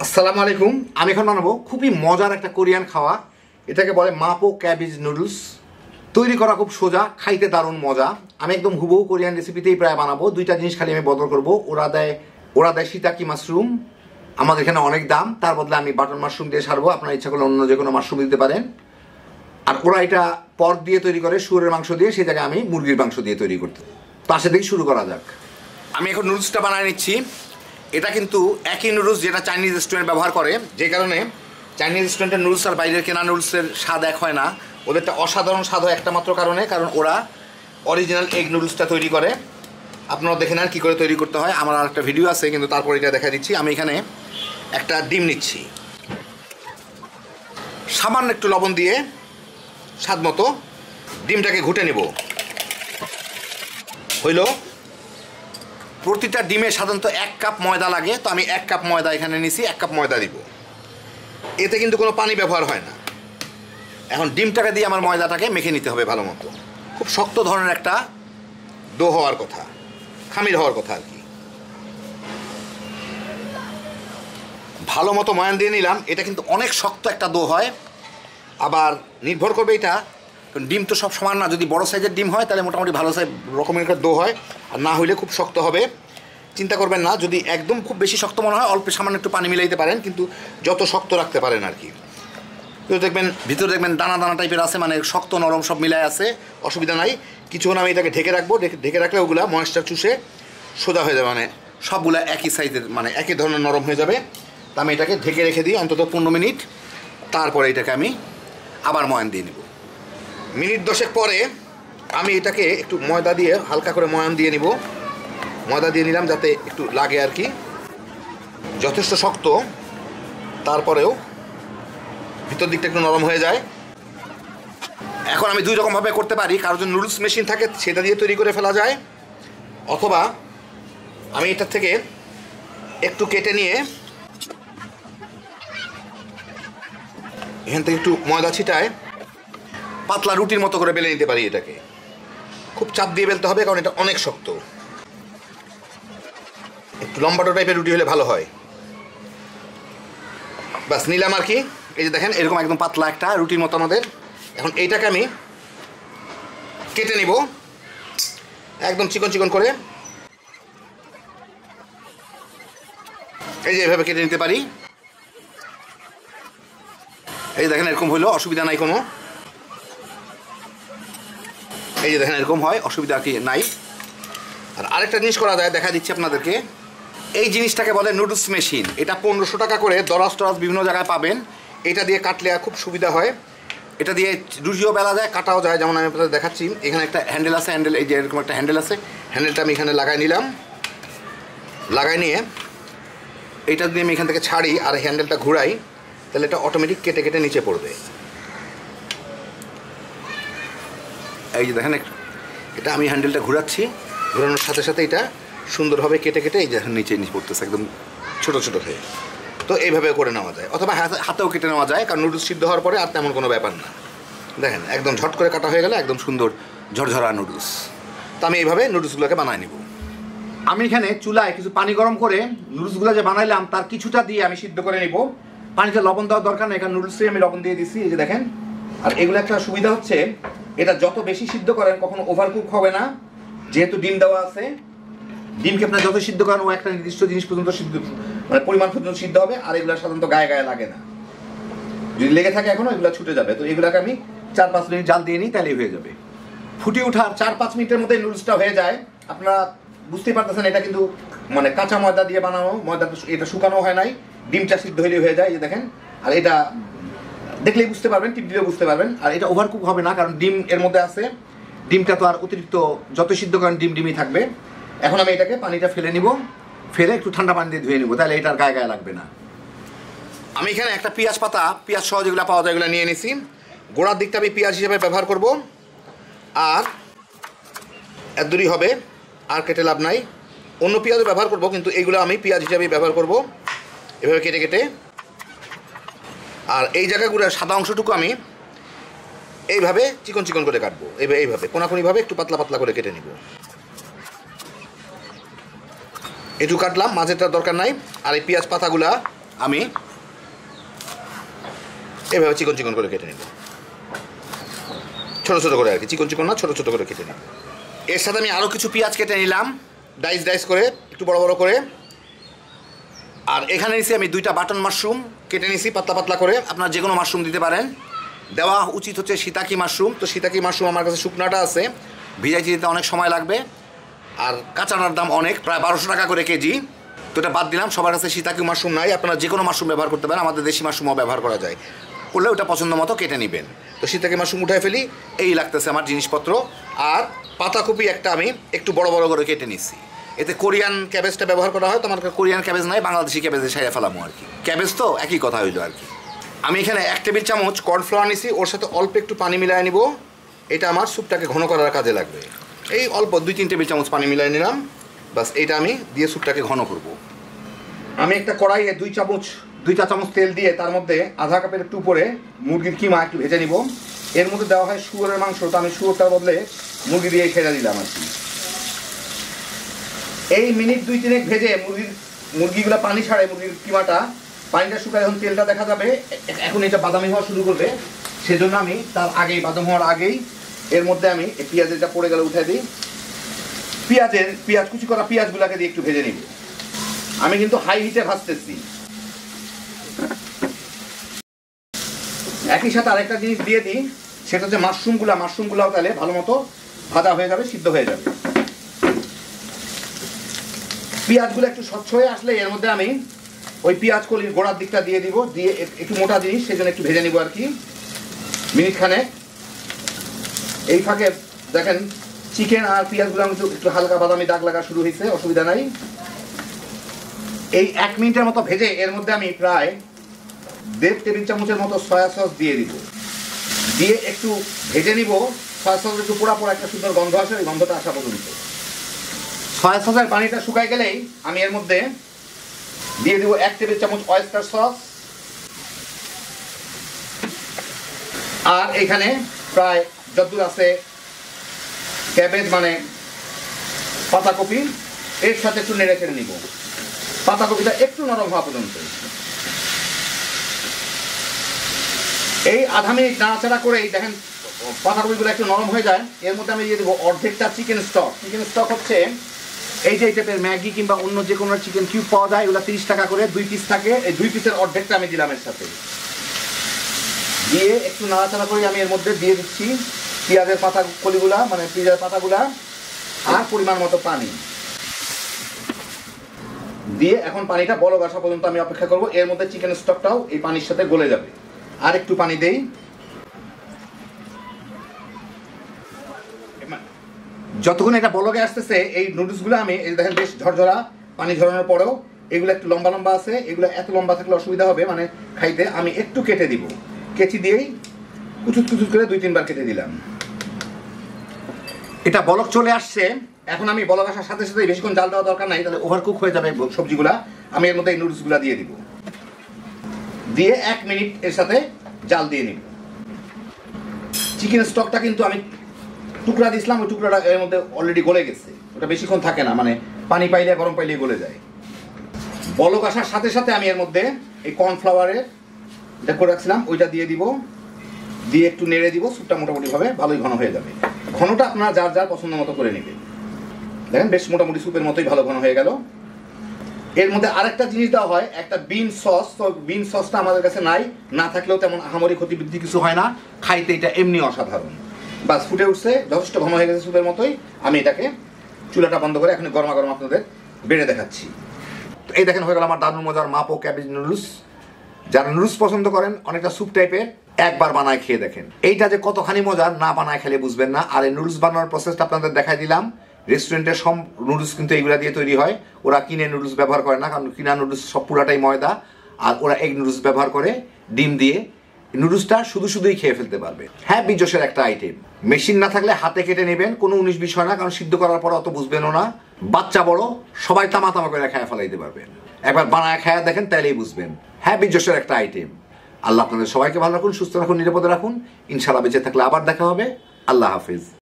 আসসালামু আলাইকুম। আমি এখন বানাবো খুবই মজার একটা কোরিয়ান খাওয়া। এটাকে বলে মাপো ক্যাবেজ নুডলস। তৈরি করা খুব সোজা, খাইতে দারুণ মজা। আমি একদম হুবহু কোরিয়ান রেসিপিতেই প্রায় বানাবো। দুইটা জিনিস খালি আমি বদল করবো। ওরা দেয় শিতাকি মাশরুম, আমাদের এখানে অনেক দাম, তার বদলে আমি বাটন মাশরুম দিয়ে সারবো। আপনার ইচ্ছা করলে অন্য যে কোনো মাশরুম দিতে পারেন। আর ওরা এটা পর্ক দিয়ে তৈরি করে, শুয়োরের মাংস দিয়ে, সেই জায়গায় আমি মুরগির মাংস দিয়ে তৈরি করতে। তার সাথেই শুরু করা যাক। আমি এখন নুডলসটা বানিয়ে নিচ্ছি। এটা কিন্তু একই নুডলস যেটা চাইনিজ রেস্টুরেন্ট ব্যবহার করে, যে কারণে চাইনিজ রেস্টুরেন্টের নুডলস আর বাইরের কেনা নুডলসের স্বাদ এক হয় না। ওদেরটা অসাধারণ স্বাদ হয় একটা মাত্র কারণে, কারণ ওরা অরিজিনাল এগ নুডলসটা তৈরি করে। আপনারা দেখে নেন কী করে তৈরি করতে হয়। আমার আর একটা ভিডিও আছে, কিন্তু তারপর এটা দেখা দিচ্ছি। আমি এখানে একটা ডিম নিচ্ছি, সামান্য একটু লবণ দিয়ে স্বাদ মতো ডিমটাকে ঘুটে নেব। হইল, প্রতিটা ডিমে সাধারণত 1 কাপ ময়দা লাগে, তো আমি 1 কাপ ময়দা এখানে নিছি। 1 কাপ ময়দা দিব। এতে কিন্তু কোনো পানি ব্যবহার হয় না। এখন ডিমটাকে দিয়ে আমার ময়দাটাকে মেখে নিতে হবে ভালো মতো। খুব শক্ত ধরনের একটা ডো হওয়ার কথা, খামির হওয়ার কথা আর কি। ভালো মতো ময়ান দিয়ে নিলাম। এটা কিন্তু অনেক শক্ত একটা ডো হয়। আবার নির্ভর করবে এটা, কারণ ডিম তো সব সমান না। যদি বড় সাইজের ডিম হয় তাহলে মোটামুটি ভালো রকমের একটা ডো হয়, আর না হইলে খুব শক্ত হবে। চিন্তা করবেন না, যদি একদম খুব বেশি শক্ত মনে হয় অল্প সামান্য একটু পানি মিলাইতে পারেন, কিন্তু যত শক্ত রাখতে পারেন আর কি। ভিতরে দেখবেন দানা দানা টাইপের আছে, মানে শক্ত নরম সব মিলায় আছে, অসুবিধা নাই। কিছুক্ষণ আমি এটাকে ঢেকে রাখবো। ঢেকে রাখলে ওগুলা ময়েশ্চার চুষে সোজা হয়ে যাবে, মানে সবগুলা একই সাইজের, মানে একই ধরনের নরম হয়ে যাবে। তা আমি এটাকে ঢেকে রেখে দিই অন্তত 15 মিনিট। তারপরে এটাকে আমি আবার ময়ান দিয়ে নেব। মিনিট 10 পরে আমি এটাকে একটু ময়দা দিয়ে হালকা করে ময়ান দিয়ে নিব। ময়দা দিয়ে নিলাম যাতে একটু লাগে আর কি। যথেষ্ট শক্ত, তারপরেও ভিতর দিকটা একটু নরম হয়ে যায়। এখন আমি 2 রকমভাবে করতে পারি। কারোর জন্য নুডলস মেশিন থাকে, সেটা দিয়ে তৈরি করে ফেলা যায়, অথবা আমি এটার থেকে একটু কেটে নিয়ে এখান থেকে একটু ময়দা ছিটায় পাতলা রুটির মতো করে বেলে নিতে পারি। এটাকে খুব চাপ দিয়ে বেলতে হবে, কারণ এটা অনেক শক্ত। একটু লম্বাটো টাইপের রুটি হলে ভালো হয়। বাস নিলাম আর কি। এই যে দেখেন, এরকম একদম পাতলা একটা রুটির মতো আমাদের। এখন এইটাকে আমি কেটে নিব একদম চিকন চিকন করে। এই যে এভাবে কেটে নিতে পারি। এই দেখেন এরকম হইলো, অসুবিধা নাই কোনো। এই যে দেখেন এরকম হয়, অসুবিধা কি নাই। আর আরেকটা জিনিস করা যায়, দেখা দিচ্ছি আপনাদেরকে। এই জিনিসটাকে বলে নুডলস মেশিন। এটা 1500 টাকা করে, দরাজ টরাজ বিভিন্ন জায়গায় পাবেন। এটা দিয়ে কাটলে খুব সুবিধা হয়। এটা দিয়ে রুটিও বেলা যায়, কাটাও যায়। যেমন আমি আপনাদের দেখাচ্ছি, এখানে একটা হ্যান্ডেল আছে। এই যে এরকম একটা হ্যান্ডেল আছে। হ্যান্ডেলটা আমি এখানে লাগাই নিলাম। লাগাই নিয়ে এইটা যদি আমি এখান থেকে ছাড়ি আর হ্যান্ডেলটা ঘুরাই, তাহলে এটা অটোমেটিক কেটে কেটে নিচে পড়বে। এই যে দেখেন, এটা আমি হ্যান্ডেলটা ঘুরাচ্ছি, ঘোরানোর সাথে সাথে এটা সুন্দরভাবে কেটে কেটে এই যে নিচে পড়তেছে একদম ছোটো ছোটো হয়ে। তো এইভাবে করে নেওয়া যায়, অথবা হাতেও কেটে নেওয়া যায়, কারণ নুডলস সিদ্ধ হওয়ার পরে আর তেমন কোনো ব্যাপার না। দেখেন একদম ঝট করে কাটা হয়ে গেলে একদম সুন্দর ঝরঝরা নুডলস। তো আমি এইভাবে নুডলসগুলোকে বানায় নিব। আমি এখানে চুলায় কিছু পানি গরম করে নুডলসগুলো যে বানাইলাম তার কিছুটা দিয়ে আমি সিদ্ধ করে নিব। পানিতে লবণ দেওয়ার দরকার নেই, এখানে নুডলসে আমি লবণ দিয়ে দিচ্ছি। এই যে দেখেন। আর এগুলো একটা সুবিধা হচ্ছে, এটা যত বেশি সিদ্ধ করেন কখনো ওভারকুক হবে না, যেহেতু ডিম দেওয়া আছে। ডিমকে আপনার যত সিদ্ধ করেন ও একটা নির্দিষ্ট জিনিস পর্যন্ত সিদ্ধ, মানে পরিমাণ পর্যন্ত সিদ্ধ হবে। আর এগুলো সাধারণত গায়ে গায়ে লাগে না। যদি লেগে থাকে এখনো, এগুলো ছুটে যাবে। তো এগুলোকে আমি 4-5 মিনিট জাল দিয়ে নিই, তাহলেই হয়ে যাবে। ফুটে ওঠার 4-5 মিনিটের মধ্যে নুডলসটা হয়ে যায়। আপনারা বুঝতেই পারতেছেন, এটা কিন্তু মানে কাঁচা ময়দা দিয়ে বানানো। ময়দাটা এটা শুকানো হয় নাই, ডিমটা সিদ্ধ হলেই হয়ে যায়। এই যে দেখেন। আর এটা দেখলেই বুঝতে পারবেন, টিপ দিলেও বুঝতে পারবেন। আর এটা ওভারকুক হবে না, কারণ ডিম এর মধ্যে আছে। ডিমটা তো আর অতিরিক্ত যত সিদ্ধ করেন ডিমই থাকবে। এখন আমি এটাকে পানিটা ফেলে নিব, ফেলে একটু ঠান্ডা পানি দিয়ে ধুয়ে নিব, তাহলে এটার গায়ে গায়ে লাগবে না। আমি এখানে একটা পেঁয়াজ পাতা, পেঁয়াজ সহ যেগুলো পাওয়া যায় এগুলো নিয়ে নিছি। গোড়ার দিকটা আমি পেঁয়াজ হিসেবে ব্যবহার করব, আর এতদূরই হবে, আর কেটে লাভ নাই। অন্য পেঁয়াজও ব্যবহার করব, কিন্তু এইগুলো আমি পেঁয়াজ হিসেবেই ব্যবহার করব, এভাবে কেটে কেটে। আর এই জায়গাগুলো সাদা অংশটুকু আমি এইভাবে চিকন চিকন করে কাটবো। এইভাবে কোনাকুনিভাবে একটু পাতলা পাতলা করে কেটে নিব। একটু কাটলাম, মাঝেরটা দরকার নাই। আর এই পেঁয়াজ পাতাগুলা আমি এভাবে চিকন চিকন করে কেটে নেব, ছোটো ছোটো করে আর কি, চিকন চিকন না, ছোটো ছোটো করে কেটে নেব। এর সাথে আমি আরও কিছু পেঁয়াজ কেটে নিলাম, ডাইস ডাইস করে, একটু বড় বড় করে। আর এখানে নিছি আমি 2টা বাটন মাশরুম কেটে নিছি পাতলা পাতলা করে, আপনারা যে কোনো মাশরুম দিতে পারেন। দেওয়া উচিত হচ্ছে সিতাকি মাশরুম। তো সিতাকি মাশরুম আমার কাছে শুকনাটা আছে, ভিজাইতে দিতে অনেক সময় লাগবে, আর কাঁচাটার দাম অনেক, প্রায় 1200 টাকা করে কেজি। তো এটা বাদ দিলাম, সবার কাছে সিতাকি মাশরুম নাই, আপনারা যে কোনো মাশরুম ব্যবহার করতে পারেন, আমাদের দেশি মাশরুমও ব্যবহার করা যায়, করলে ওটা পছন্দ মতো কেটে নেবেন। তো সিতাকি মাশরুম উঠায় ফেলি, এই লাগতেছে আমার জিনিসপত্র। আর পাতাকপি একটা আমি একটু বড় বড় করে কেটে নিচ্ছি, এতে কোরিয়ান ক্যাবেজটা ব্যবহার করা হয়, তো আমার কোরিয়ান ক্যাবেজ নাই, বাংলাদেশি ক্যাবেজে সাইয়া ফেলামো আর কি, ক্যাবেজ তো একই কথা হইলো আর কি। আমি এখানে 1 টেবিল চামচ কর্নফ্লাওয়ার নিছি, ওর সাথে অল্প একটু পানি মিলাই নিব, এটা আমার স্যুপটাকে ঘন করার কাজে লাগবে। এই অল্প 2-3 টেবিল চামচ পানি মিলাই নিলাম, বাস এটা আমি দিয়ে স্যুপটাকে ঘন করব। আমি একটা কড়াইয়ে 2 চা চামচ তেল দিয়ে তার মধ্যে আধা কাপের একটু উপরে মুরগির কিমা একটু ভেজে নিব। এর মধ্যে দেওয়া হয় শুয়োরের মাংস, তো আমি শুয়োরটার বদলে মুরগি দিয়ে খেয়ে দিলাম আর কি। এই মিনিট 2-3 ভেজে মুরগিগুলো পানি ছাড়ে, মুরগির কিমাটা পানিটা শুকায়, এখন তেলটা দেখা যাবে, এখন এটা বাদামি হওয়া শুরু করবে, সেজন্য আমি তার আগেই, বাদাম হওয়ার আগেই এর মধ্যে আমি পেঁয়াজটা পড়ে গেলে উঠে দিই। পেঁয়াজ কুচি করা পেঁয়াজগুলোকে দিয়ে একটু ভেজে নিব। আমি কিন্তু হাই হিটে ভাজতেছি। একই সাথে আরেকটা জিনিস দিয়ে দিই, সেটা হচ্ছে মাশরুমগুলাও তাহলে ভালো মতো ভাজা হয়ে যাবে, সিদ্ধ হয়ে যাবে। পেঁয়াজগুলো একটু স্বচ্ছ হয়ে আসলে এর মধ্যে আমি ওই পেঁয়াজ কলির গোড়ার দিকটা দিয়ে দিব, দিয়ে একটু মোটা জিনিস সেজন্য একটু ভেজে নিব আর কি, মিনিট খানেক। এই ফাঁকে দেখেন চিকেন আর পেঁয়াজগুলো একটু হালকা বাদামি দাগ লাগা শুরু হয়েছে, অসুবিধা নাই। এই 1 মিনিটের মতো ভেজে এর মধ্যে আমি প্রায় 1.5 টেবিল চামচের মতো সয়া সস দিয়ে দিব, দিয়ে একটু ভেজে নিব। সয়া সস একটু পোড়া পোড়া একটা সুন্দর গন্ধ আসে, ওই গন্ধটা আসা পর্যন্ত। সয়া সসের পানিটা শুকায় গেলেই আমি এর মধ্যে দিয়ে দিব 1 টেবিল চামচ অয়েস্টার সস, আর এখানে প্রায় যতদূর আছে ক্যাবেজ মানে পাতাকপি, এর সাথে একটু নেড়ে চেড়ে নিব, পাতাকপিটা একটু নরম হওয়া পর্যন্ত। এই আধা মিনিট নাড়াচাড়া করেই দেখেন পাতাকপিগুলো একটু নরম হয়ে যায়। এর মধ্যে আমি দিয়ে দেবো অর্ধেকটা চিকেন স্টক। চিকেন স্টক হচ্ছে এই যে টাইপের ম্যাগি কিংবা অন্য যে কোনো চিকেন কিউব পাওয়া যায়, এগুলো 30 টাকা করে 2 পিস থাকে, এই 2 পিসের অর্ধেকটা আমি দিলাম এর সাথে, দিয়ে একটু নাড়াচাড়া করে আমি এর মধ্যে দিয়ে দিচ্ছি পেঁয়াজের পাতা কলিগুলা, মানে পেঁয়াজের পাতাগুলা, আর পরিমাণ মতো পানি দিয়ে এখন পানিটা বলক আসা পর্যন্ত আমি অপেক্ষা করব। এর মধ্যে চিকেন স্টকটাও এই পানির সাথে গলে যাবে। আর একটু পানি দেই, যতক্ষণ এটা বলকে আসতেছে এই নুডলসগুলো আমি এই দেখেন বেশ ঝরঝরা, পানি ঝরানোর পরেও এগুলো একটু লম্বা লম্বা আছে, এগুলো এত লম্বা থাকলে অসুবিধা হবে মানে খাইতে, আমি একটু কেটে দিব, কেচি দিয়েই কুচুত কুচুত করে 2-3 বার কেটে দিলাম। এটা বলক চলে আসছে, এখন আমি বলক আসার সাথে সাথে বেশিক্ষণ জাল দেওয়া দরকার নাই, তাহলে ওভারকুক হয়ে যাবে সবজিগুলা। আমি এর মধ্যে এই নুডলসগুলা দিয়ে দিব, দিয়ে 1 মিনিট এর সাথে জাল দিয়ে নিব। চিকেন স্টকটা কিন্তু আমি টুকরা দিয়েছিলাম, ওই টুকরাটা এর মধ্যে অলরেডি গলে গেছে, ওটা বেশিক্ষণ থাকে না, মানে পানি পাইলে গরম পাইলে গলে যায়। বলক আসার সাথে সাথে আমি এর মধ্যে এই কর্নফ্লাওয়ারের এটা করে রাখছিলাম ওইটা দিয়ে দিব, দিয়ে একটু নেড়ে দিব, স্যুপটা মোটামুটিভাবে ভালোই ঘন হয়ে যাবে। ঘনটা আপনারা যার যার পছন্দ মতো করে নেবেন। দেখেন বেশ মোটামুটি স্যুপের মতোই ভালো ঘন হয়ে গেল। এর মধ্যে আরেকটা জিনিস দেওয়া হয়, একটা বিন সস। তো বিন সসটা আমাদের কাছে নাই, না থাকলেও তেমন আহামরি ক্ষতিবৃদ্ধি কিছু হয় না, খাইতে এটা এমনি অসাধারণ। বাস ফুটে উঠছে, যথেষ্ট ঘন হয়ে গেছে স্যুপের মতোই। আমি এটাকে চুলাটা বন্ধ করে এখন গরমা গরম আপনাদের বেড়ে দেখাচ্ছি। তো এই দেখেন হয়ে গেল আমার দারুণ মজার মাপো ক্যাবেজ নুডলস। যারা নুডলস পছন্দ করেন অনেকটা স্যুপ টাইপের, একবার বানায় খেয়ে দেখেন। এইটা যে কতখানি মজার না বানায় খেলে বুঝবেন না। আর এই নুডলস বানানোর প্রসেসটা আপনাদের দেখাই দিলাম। রেস্টুরেন্টের সব নুডলস কিন্তু এইগুলা দিয়ে তৈরি হয়, ওরা কিনে নুডলস ব্যবহার করে না, কারণ কিনা নুডলস সব পুরাটাই ময়দা, আর ওরা এগ নুডলস ব্যবহার করে ডিম দিয়ে। নুডলসটা শুধুই খেয়ে ফেলতে পারবে। হ্যাঁ, বিজোসের একটা আইটেম। মেশিন না থাকলে হাতে কেটে নেবেন, কোনো 19 বিষয় না, কারণ সিদ্ধ করার পর অত বুঝবেনও না। বাচ্চা বড় সবাই তামা করে খায়া ফেলাইতে পারবেন। একবার বানায় খায়া দেখেন, তাইলেই বুঝবেন। হ্যাঁ, বিজোসের একটা আইটেম। আল্লাহ আপনাদের সবাইকে ভালো রাখুন, সুস্থ রাখুন, নিরাপদে রাখুন। ইনশাআল্লাহ বেঁচে থাকলে আবার দেখা হবে। আল্লাহ হাফিজ।